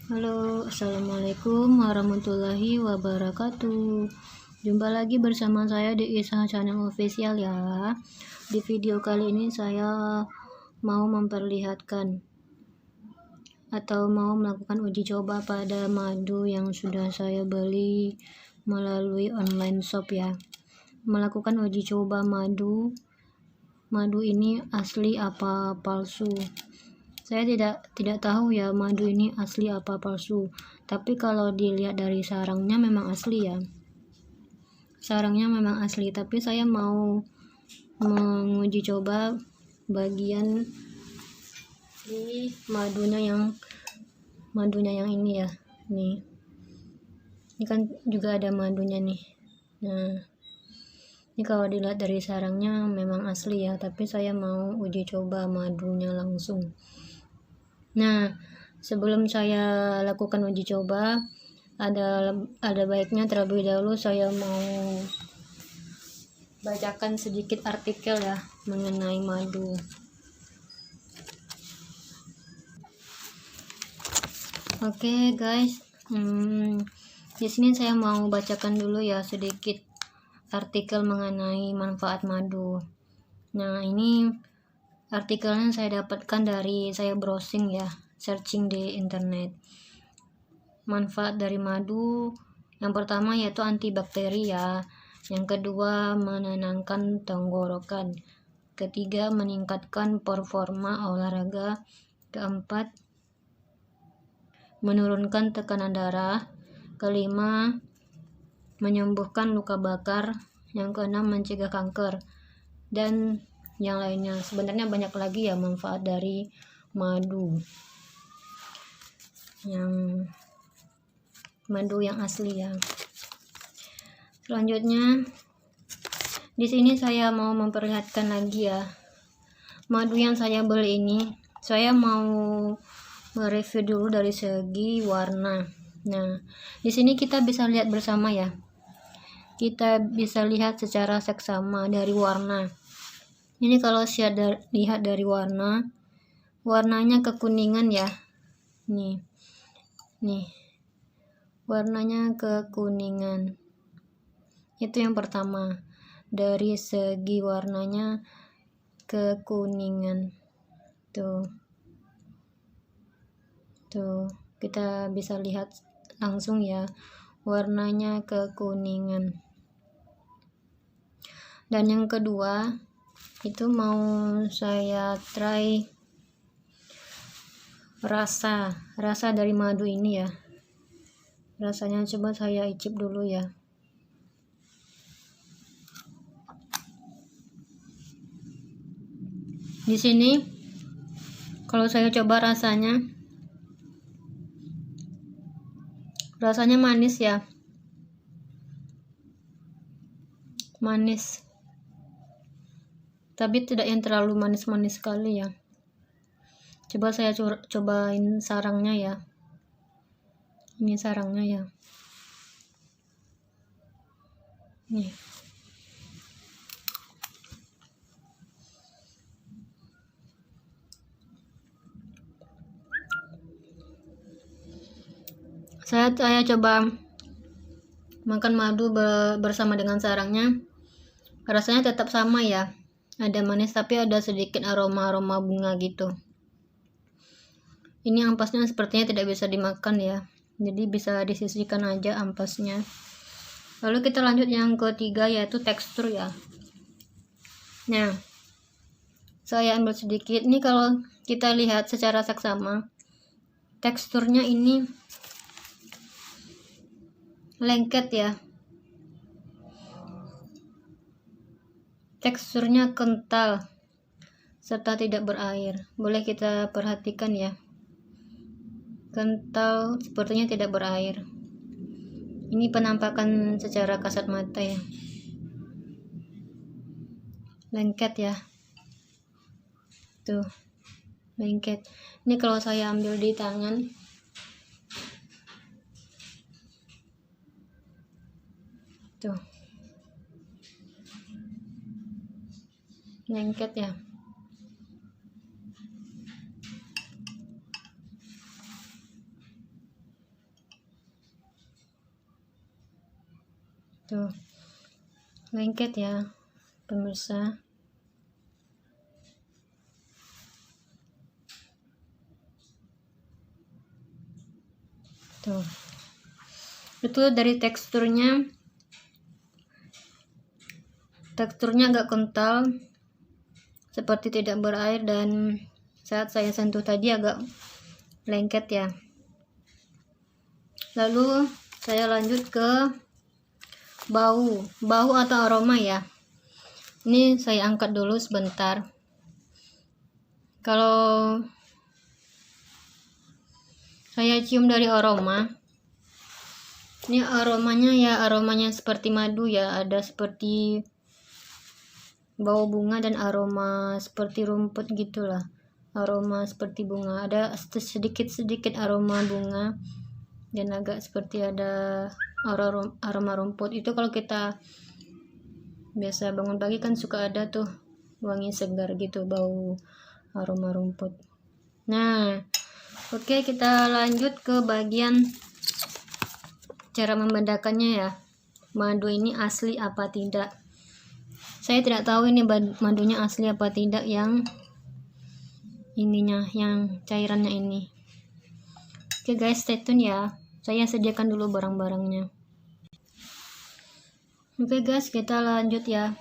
Halo, assalamualaikum warahmatullahi wabarakatuh. Jumpa lagi bersama saya di Isa Channel Official ya. Di video kali ini saya mau memperlihatkan atau mau melakukan uji coba pada madu yang sudah saya beli melalui online shop ya. Melakukan uji coba madu ini asli apa palsu. Saya tidak tahu ya madu ini asli apa palsu, tapi kalau dilihat dari sarangnya memang asli ya. Sarangnya memang asli, tapi saya mau menguji coba bagian di madunya yang ini ya. Nih. Ini kan juga ada madunya nih. Nah, ini kalau dilihat dari sarangnya memang asli ya, tapi saya mau uji coba madunya langsung. Nah, sebelum saya lakukan uji coba, ada baiknya terlebih dahulu saya mau bacakan sedikit artikel ya mengenai madu. Oke, guys, di sini saya mau bacakan dulu ya sedikit artikel mengenai manfaat madu. Nah, ini artikelnya saya dapatkan dari saya browsing ya, searching di internet. Manfaat dari madu yang pertama yaitu antibakteri ya, yang kedua menenangkan tenggorokan, ketiga meningkatkan performa olahraga, keempat menurunkan tekanan darah, kelima menyembuhkan luka bakar, yang keenam mencegah kanker, dan yang lainnya. Sebenarnya banyak lagi ya manfaat dari madu yang asli ya. Selanjutnya di sini saya mau memperlihatkan lagi ya madu yang saya beli ini. Saya mau mereview dulu dari segi warna. Nah, di sini kita bisa lihat bersama ya. Kita bisa lihat secara seksama dari warna. Ini kalau saya lihat dari warnanya kekuningan ya. Nih. Warnanya kekuningan. Itu yang pertama. Dari segi warnanya kekuningan. Tuh, kita bisa lihat langsung ya. Warnanya kekuningan. Dan yang kedua, itu mau saya try rasa dari madu ini ya. Rasanya coba saya icip dulu ya. Di sini kalau saya coba rasanya manis ya. Manis. Tapi tidak yang terlalu manis-manis sekali ya. Coba saya cobain sarangnya ya. Ini sarangnya ya. Nih. Saya coba makan madu bersama dengan sarangnya. Rasanya tetap sama ya. Ada manis tapi ada sedikit aroma bunga gitu. Ini ampasnya sepertinya tidak bisa dimakan ya. Jadi bisa disisihkan aja ampasnya. Lalu kita lanjut yang ketiga yaitu tekstur ya. Nah, saya ambil sedikit. Ini kalau kita lihat secara seksama, teksturnya ini lengket ya. Teksturnya kental serta tidak berair. Boleh kita perhatikan ya. Kental, sepertinya tidak berair. Ini penampakan secara kasat mata ya. Lengket ya. Tuh, lengket. Ini kalau saya ambil di tangan, tuh, lengket ya. Tuh, lengket ya pemirsa. Tuh, itu dari teksturnya agak kental, seperti tidak berair, dan saat saya sentuh tadi agak lengket ya. Lalu saya lanjut ke bau atau aroma ya. Ini saya angkat dulu sebentar. Kalau saya cium dari aroma, ini aromanya seperti madu ya, ada seperti bau bunga dan aroma seperti rumput gitulah, aroma seperti bunga, ada sedikit aroma bunga, dan agak seperti ada aroma rumput. Itu kalau kita biasa bangun pagi kan suka ada tuh wangi segar gitu, bau aroma rumput. Nah, oke, kita lanjut ke bagian cara membedakannya ya, madu ini asli apa tidak. Saya tidak tahu ini madunya asli apa tidak, yang ininya, yang cairannya ini. Oke guys, stay tune ya. Saya sediakan dulu barang-barangnya. Oke guys, kita lanjut ya.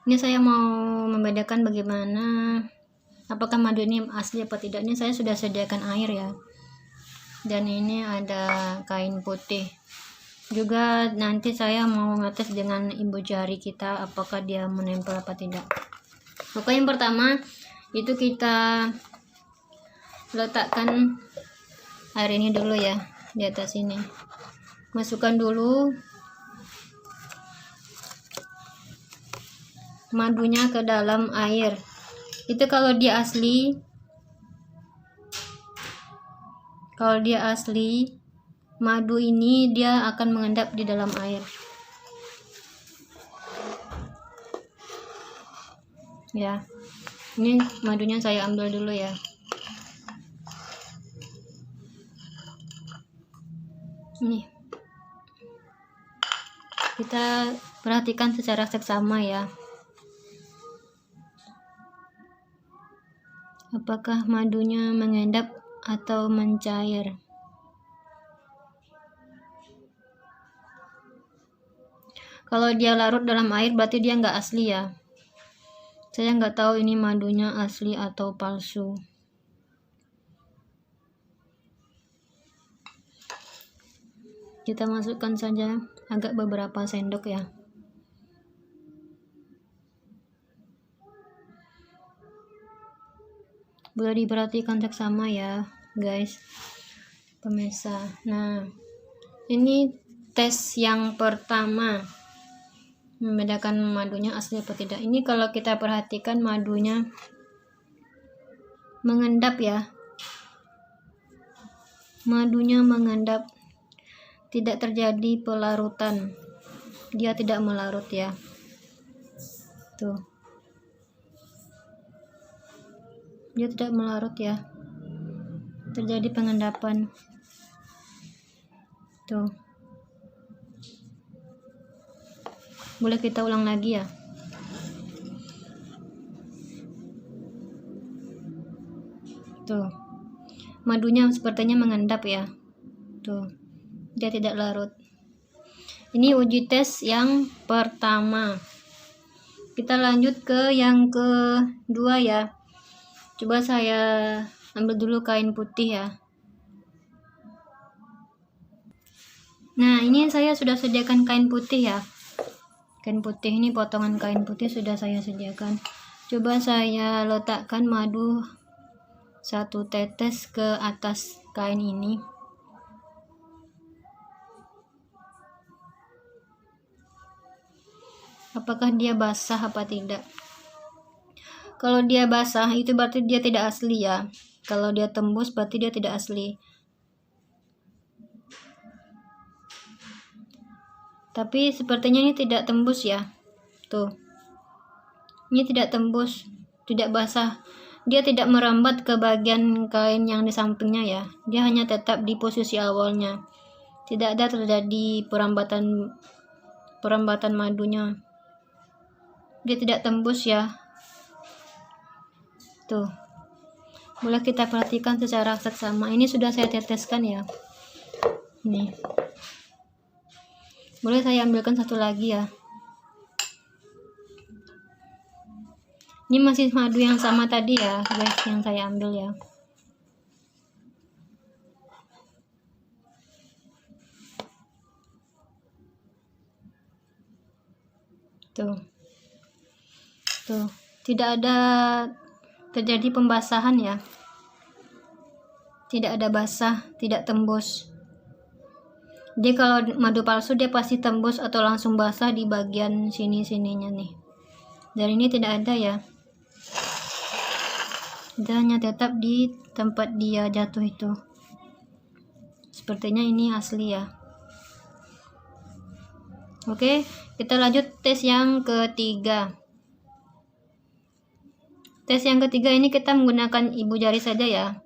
Ini saya mau membedakan bagaimana apakah madu ini asli apa tidak. Ini saya sudah sediakan air ya. Dan ini ada kain putih. Juga nanti saya mau ngetes dengan ibu jari kita apakah dia menempel apa tidak. Oke, yang pertama itu kita letakkan air ini dulu ya di atas ini. Masukkan dulu madunya ke dalam air. Itu kalau dia asli madu ini dia akan mengendap di dalam air ya. Ini madunya saya ambil dulu ya. Nih, kita perhatikan secara seksama ya, apakah madunya mengendap atau mencair. Kalau dia larut dalam air berarti dia nggak asli ya. Saya nggak tahu ini madunya asli atau palsu. Kita masukkan saja agak beberapa sendok ya. Boleh diperhatikan seksama ya guys, pemirsa. Nah, ini tes yang pertama, membedakan madunya asli atau tidak. Ini kalau kita perhatikan madunya mengendap ya, madunya mengendap, tidak terjadi pelarutan, dia tidak melarut ya. Tuh, dia tidak melarut ya, terjadi pengendapan. Tuh, boleh kita ulang lagi ya. Tuh, madunya sepertinya mengendap ya. Tuh, dia tidak larut. Ini uji tes yang pertama. Kita lanjut ke yang kedua ya. Coba saya ambil dulu kain putih ya. Nah, ini saya sudah sediakan kain putih ya. Kain putih ini, potongan kain putih sudah saya sediakan. Coba saya letakkan madu 1 tetes ke atas kain ini. Apakah dia basah apa tidak? Kalau dia basah itu berarti dia tidak asli ya. Kalau dia tembus berarti dia tidak asli. Tapi sepertinya ini tidak tembus ya. Tuh, ini tidak tembus, tidak basah. Dia tidak merambat ke bagian kain yang di sampingnya ya. Dia hanya tetap di posisi awalnya. Tidak ada terjadi perambatan perambatan madunya, dia tidak tembus ya. Tuh, boleh kita perhatikan secara seksama. Ini sudah saya teteskan ya. Nih, boleh saya ambilkan satu lagi ya. Ini masih madu yang sama tadi ya guys, yang saya ambil ya. Tuh, tidak ada terjadi pembasahan ya, tidak ada basah, tidak tembus. Jadi kalau madu palsu dia pasti tembus atau langsung basah di bagian sininya nih. Dan ini tidak ada ya, dia hanya tetap di tempat dia jatuh itu. Sepertinya ini asli ya. Oke, kita lanjut tes yang ketiga. Tes yang ketiga ini kita menggunakan ibu jari saja ya.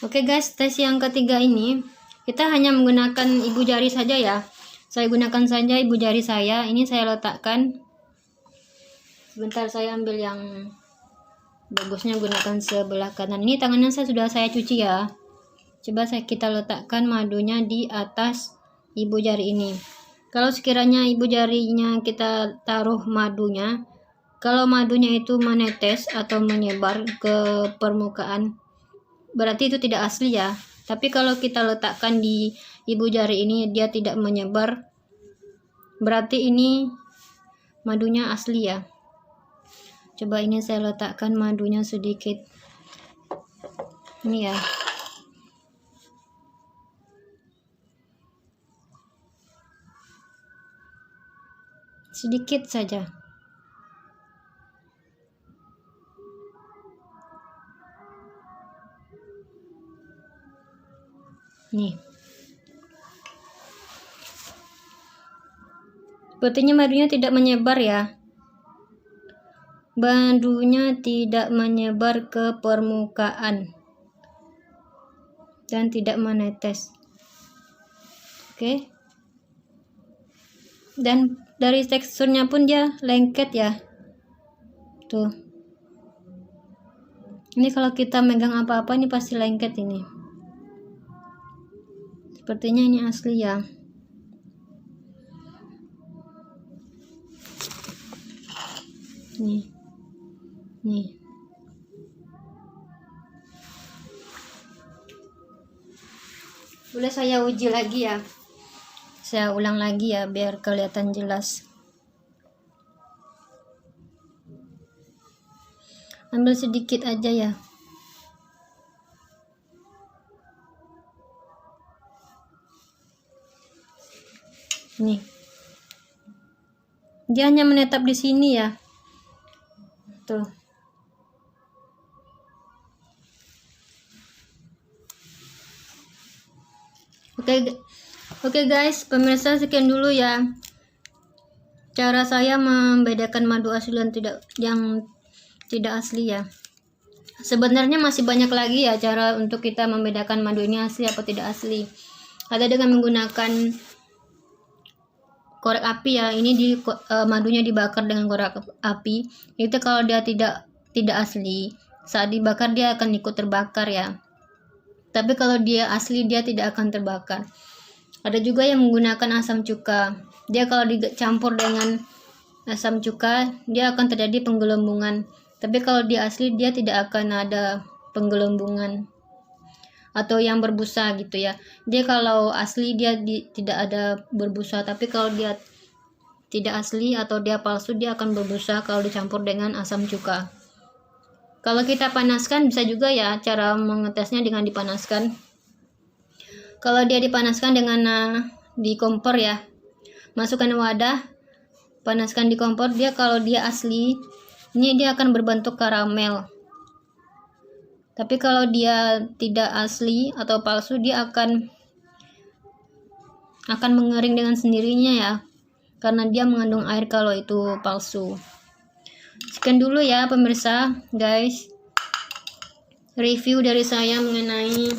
Oke guys, tes yang ketiga ini kita hanya menggunakan ibu jari saja ya. Saya gunakan saja ibu jari saya. Ini saya letakkan. Sebentar, saya ambil yang bagusnya, gunakan sebelah kanan. Ini tangannya sudah saya cuci ya. Coba kita letakkan madunya di atas ibu jari ini. Kalau sekiranya ibu jarinya kita taruh madunya, kalau madunya itu menetes atau menyebar ke permukaan, berarti itu tidak asli ya. Tapi kalau kita letakkan di ibu jari ini dia tidak menyebar, berarti ini madunya asli ya. Coba ini saya letakkan madunya sedikit. Ini ya. Sedikit saja. Nih. Sepertinya madunya tidak menyebar ya. Madunya tidak menyebar ke permukaan dan tidak menetes. Oke. Dan dari teksturnya pun dia lengket ya. Tuh. Ini kalau kita megang apa-apa ini pasti lengket ini. Sepertinya ini asli ya. Nih. Boleh saya uji lagi ya. Saya ulang lagi ya biar kelihatan jelas. Ambil sedikit aja ya. Nih. Dia hanya menetap di sini ya. Tuh. Oke guys, pemirsa, sekian dulu ya cara saya membedakan madu asli dan yang tidak asli ya. Sebenarnya masih banyak lagi ya cara untuk kita membedakan madu ini asli atau tidak asli. Ada dengan menggunakan korek api ya. Ini madunya dibakar dengan korek api. Itu kalau dia tidak asli, saat dibakar dia akan ikut terbakar ya. Tapi kalau dia asli dia tidak akan terbakar. Ada juga yang menggunakan asam cuka. Dia kalau dicampur dengan asam cuka dia akan terjadi penggelembungan. Tapi kalau dia asli dia tidak akan ada penggelembungan atau yang berbusa gitu ya. Dia kalau asli dia tidak ada berbusa, tapi kalau dia tidak asli atau dia palsu dia akan berbusa kalau dicampur dengan asam cuka. Kalau kita panaskan bisa juga ya, cara mengetesnya dengan dipanaskan. Kalau dia dipanaskan dengan di kompor ya, masukkan wadah, panaskan di kompor. Dia kalau dia asli, ini dia akan berbentuk karamel. Tapi kalau dia tidak asli atau palsu, dia akan mengering dengan sendirinya ya, karena dia mengandung air kalau itu palsu. Sekian dulu ya pemirsa, guys, review dari saya mengenai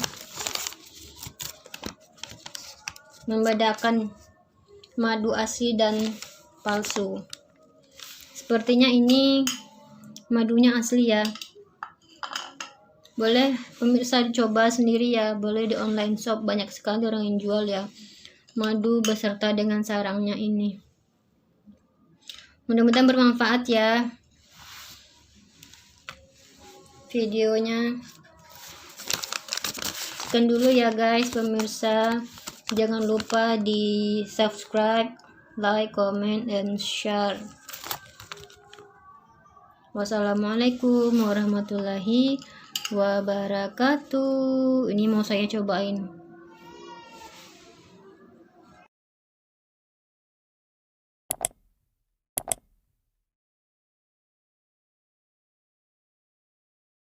membedakan madu asli dan palsu. Sepertinya ini madunya asli ya. Boleh pemirsa coba sendiri ya, boleh di online shop, banyak sekali orang yang jual ya madu beserta dengan sarangnya ini. Mudah-mudahan bermanfaat ya videonya. Sekian dulu ya guys pemirsa, jangan lupa di subscribe, like, comment, and share. Wassalamualaikum warahmatullahi wabarakatuh. Ini mau saya cobain.